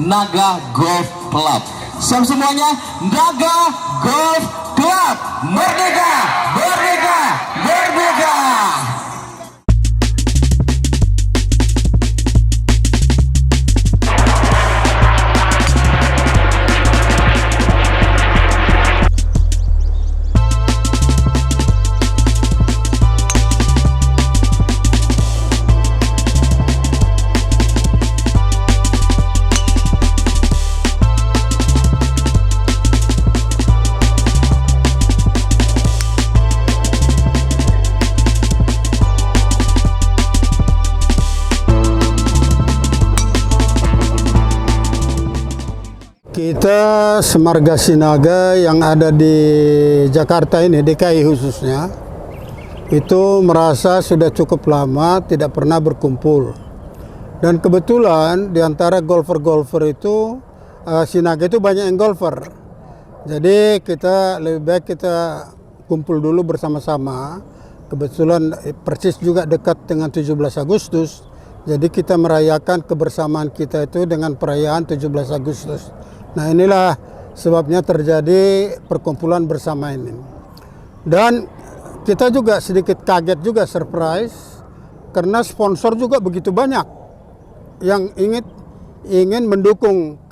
Naga Golf Club. Semuanya, Naga Golf Club, merdeka, merdeka, merdeka. Kita Semarga Sinaga yang ada di Jakarta ini, DKI khususnya, itu merasa sudah cukup lama tidak pernah berkumpul. Dan kebetulan di antara golfer-golfer itu, Sinaga itu banyak yang golfer. Jadi kita lebih baik kita kumpul dulu bersama-sama. Kebetulan persis juga dekat dengan 17 Agustus. Jadi kita merayakan kebersamaan kita itu dengan perayaan 17 Agustus. Nah, inilah sebabnya terjadi perkumpulan bersama ini. Dan kita juga sedikit kaget juga, surprise, karena sponsor juga begitu banyak yang ingin mendukung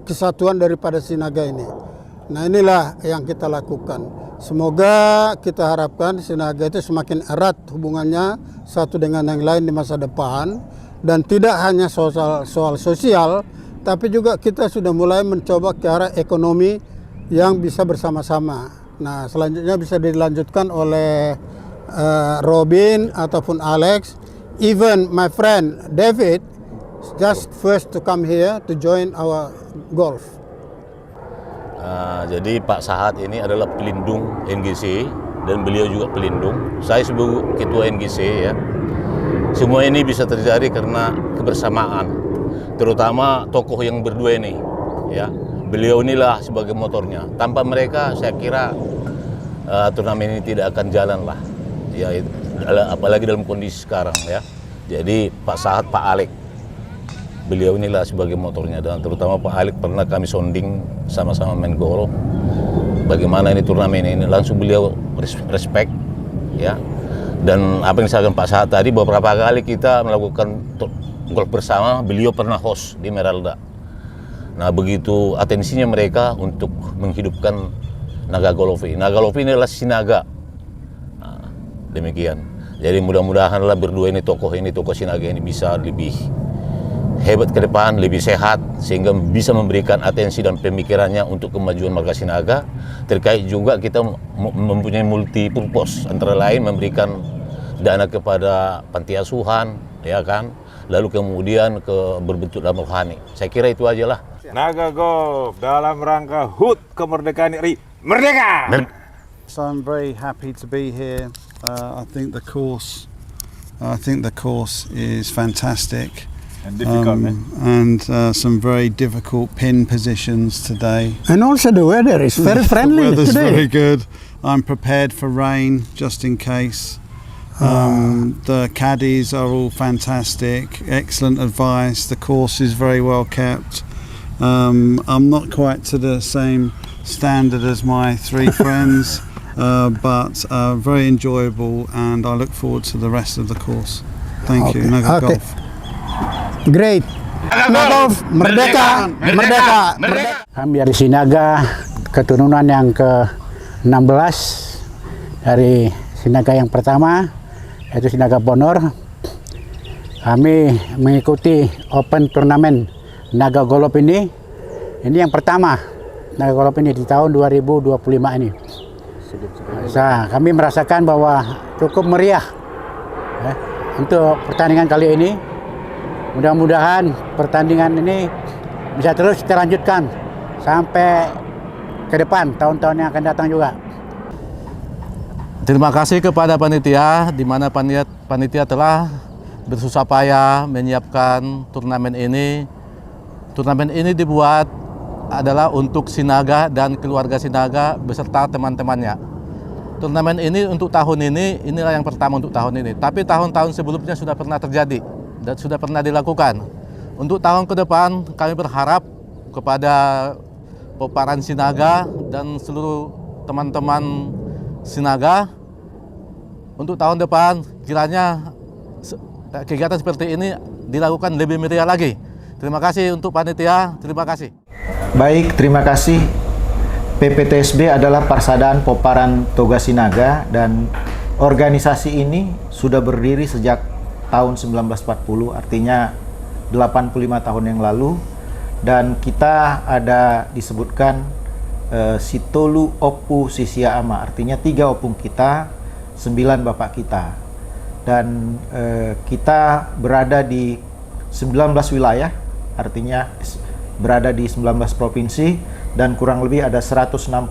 kesatuan daripada Sinaga ini. Nah, inilah yang kita lakukan. Semoga kita harapkan Sinaga itu semakin erat hubungannya satu dengan yang lain di masa depan, dan tidak hanya soal sosial, tapi juga kita sudah mulai mencoba ke arah ekonomi yang bisa bersama-sama. Nah, selanjutnya bisa dilanjutkan oleh Robin ataupun Alex, even my friend David, just first to come here to join our golf. Jadi Pak Sahat ini adalah pelindung NGC dan beliau juga pelindung. Saya sebagai ketua NGC ya. Semua ini bisa terjadi karena kebersamaan. Terutama tokoh yang berdua ini, ya, beliau inilah sebagai motornya. Tanpa mereka, saya kira turnamen ini tidak akan jalan lah, ya, apalagi dalam kondisi sekarang, ya. Jadi Pak Sahat, Pak Alek, beliau inilah sebagai motornya, dan terutama Pak Alek pernah kami sounding sama-sama main golf. Bagaimana ini turnamen ini, langsung beliau respect, ya. Dan apa yang disampaikan Pak Sahat tadi, beberapa kali kita melakukan golf bersama, beliau pernah host di Meralda. Nah, begitu atensinya mereka untuk menghidupkan Naga Golf ini. Naga Golf ini adalah Sinaga. Nah, demikian. Jadi mudah-mudahanlah berdua ini tokoh Sinaga ini bisa lebih hebat ke depan, lebih sehat, sehingga bisa memberikan atensi dan pemikirannya untuk kemajuan marga Sinaga. Terkait juga kita mempunyai multi purpose, antara lain memberikan dana kepada panti asuhan, ya kan? Lalu kemudian berbentuk dalam rohani. Saya kira itu aja lah. Naga Golf dalam rangka HUT kemerdekaan RI merdeka. So I'm very happy to be here. I think the course is fantastic. And difficult, and some very difficult pin positions today. And also the weather is very friendly The weather's today. very good. I'm prepared for rain just in case. The caddies are all fantastic, excellent advice. The course is very well kept. I'm not quite to the same standard as my three friends, but very enjoyable, and I look forward to the rest of the course. Thank you, Naga Okay. Golf. Great. Naga Golf, merdeka, merdeka, merdeka. Kami dari Sinaga, keturunan yang ke-16 dari Sinaga yang pertama, yaitu Sinaga Bonor. Kami mengikuti Open Turnamen Naga Golf ini yang pertama Naga Golf ini di tahun 2025 ini. Nah, kami merasakan bahwa cukup meriah ya, untuk pertandingan kali ini. Mudah-mudahan pertandingan ini bisa terus kita lanjutkan sampai ke depan, tahun-tahun yang akan datang juga. Terima kasih kepada panitia, di mana panitia telah bersusah payah menyiapkan turnamen ini. Turnamen ini dibuat adalah untuk Sinaga dan keluarga Sinaga beserta teman-temannya. Turnamen ini untuk tahun ini, inilah yang pertama untuk tahun ini. Tapi tahun-tahun sebelumnya sudah pernah terjadi dan sudah pernah dilakukan. Untuk tahun ke depan kami berharap kepada Peparan Sinaga dan seluruh teman-teman Sinaga untuk tahun depan kiranya kegiatan seperti ini dilakukan lebih meriah lagi. Terima kasih untuk panitia, terima kasih. Baik, terima kasih. PPTSB adalah Persaudaraan Peparan Toga Sinaga dan organisasi ini sudah berdiri sejak tahun 1940, artinya 85 tahun yang lalu, dan kita ada disebutkan Sitolu Opu Sisia Ama, artinya 3 opung kita, 9 bapak kita, dan kita berada di 19 wilayah, artinya berada di 19 provinsi dan kurang lebih ada 160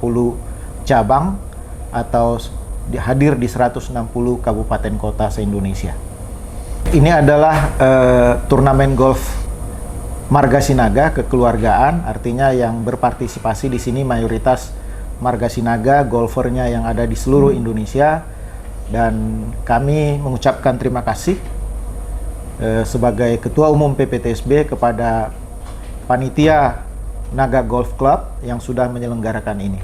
cabang atau hadir di 160 kabupaten kota se-Indonesia. Ini adalah turnamen golf Marga Sinaga kekeluargaan, artinya yang berpartisipasi di sini mayoritas Marga Sinaga, golfernya yang ada di seluruh Indonesia, dan kami mengucapkan terima kasih sebagai Ketua Umum PPTSB kepada Panitia Naga Golf Club yang sudah menyelenggarakan ini.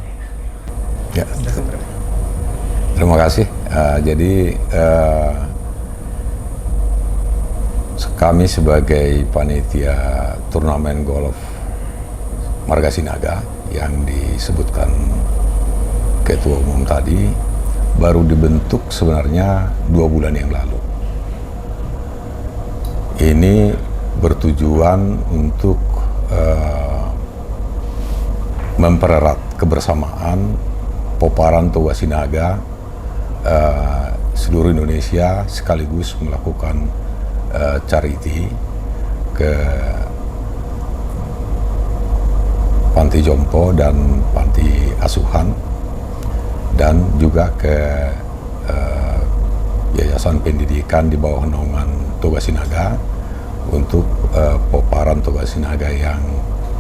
Ya, terima kasih. Jadi kami sebagai panitia turnamen golf Marga Sinaga yang disebutkan Ketua Umum tadi baru dibentuk sebenarnya 2 bulan yang lalu. Ini bertujuan untuk mempererat kebersamaan Peparan Toga Sinaga seluruh Indonesia sekaligus melakukan charity ke panti jompo dan panti asuhan dan juga ke yayasan pendidikan di bawah naungan Toga Sinaga untuk Peparan Toga Sinaga yang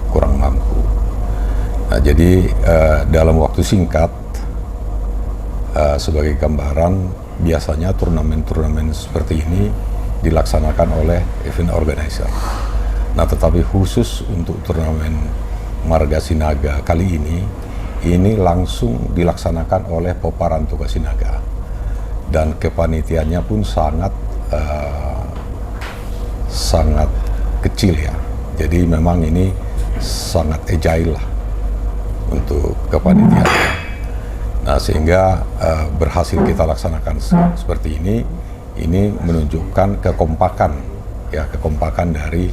kurang mampu. Nah, jadi dalam waktu singkat sebagai gambaran biasanya turnamen-turnamen seperti ini dilaksanakan oleh event organizer. Nah, tetapi khusus untuk turnamen Marga Sinaga kali ini langsung dilaksanakan oleh Peparan Toga Sinaga dan kepanitiaannya pun sangat kecil ya. Jadi memang ini sangat agile lah untuk kepanitiaannya. Nah, sehingga berhasil kita laksanakan seperti ini menunjukkan kekompakan dari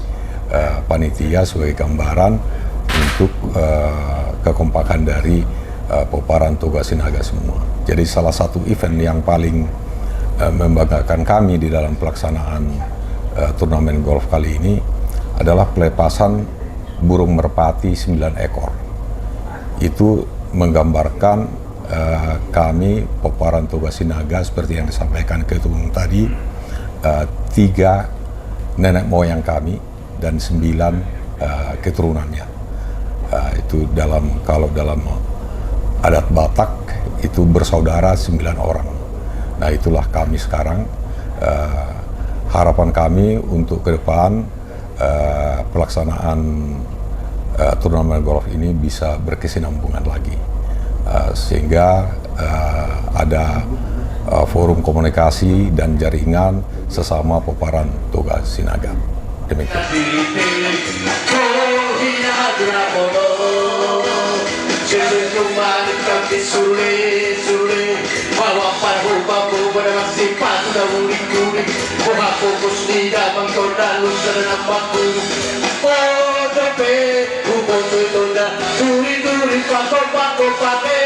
panitia sebagai gambaran untuk kekompakan dari Peparan Toga Sinaga semua. Jadi salah satu event yang paling membanggakan kami di dalam pelaksanaan turnamen golf kali ini adalah pelepasan burung merpati 9 ekor. Itu menggambarkan kami Peparan Toga Sinaga seperti yang disampaikan Ketua Umum tadi, 3 nenek moyang kami dan 9 keturunannya. Itu kalau dalam adat Batak itu bersaudara 9 orang. Nah, itulah kami sekarang. Harapan kami untuk ke depan pelaksanaan turnamen golf ini bisa berkesinambungan lagi. Sehingga ada forum komunikasi dan jaringan sesama Peparan Toga Sinaga. Demikian. Duri duri paco paco paco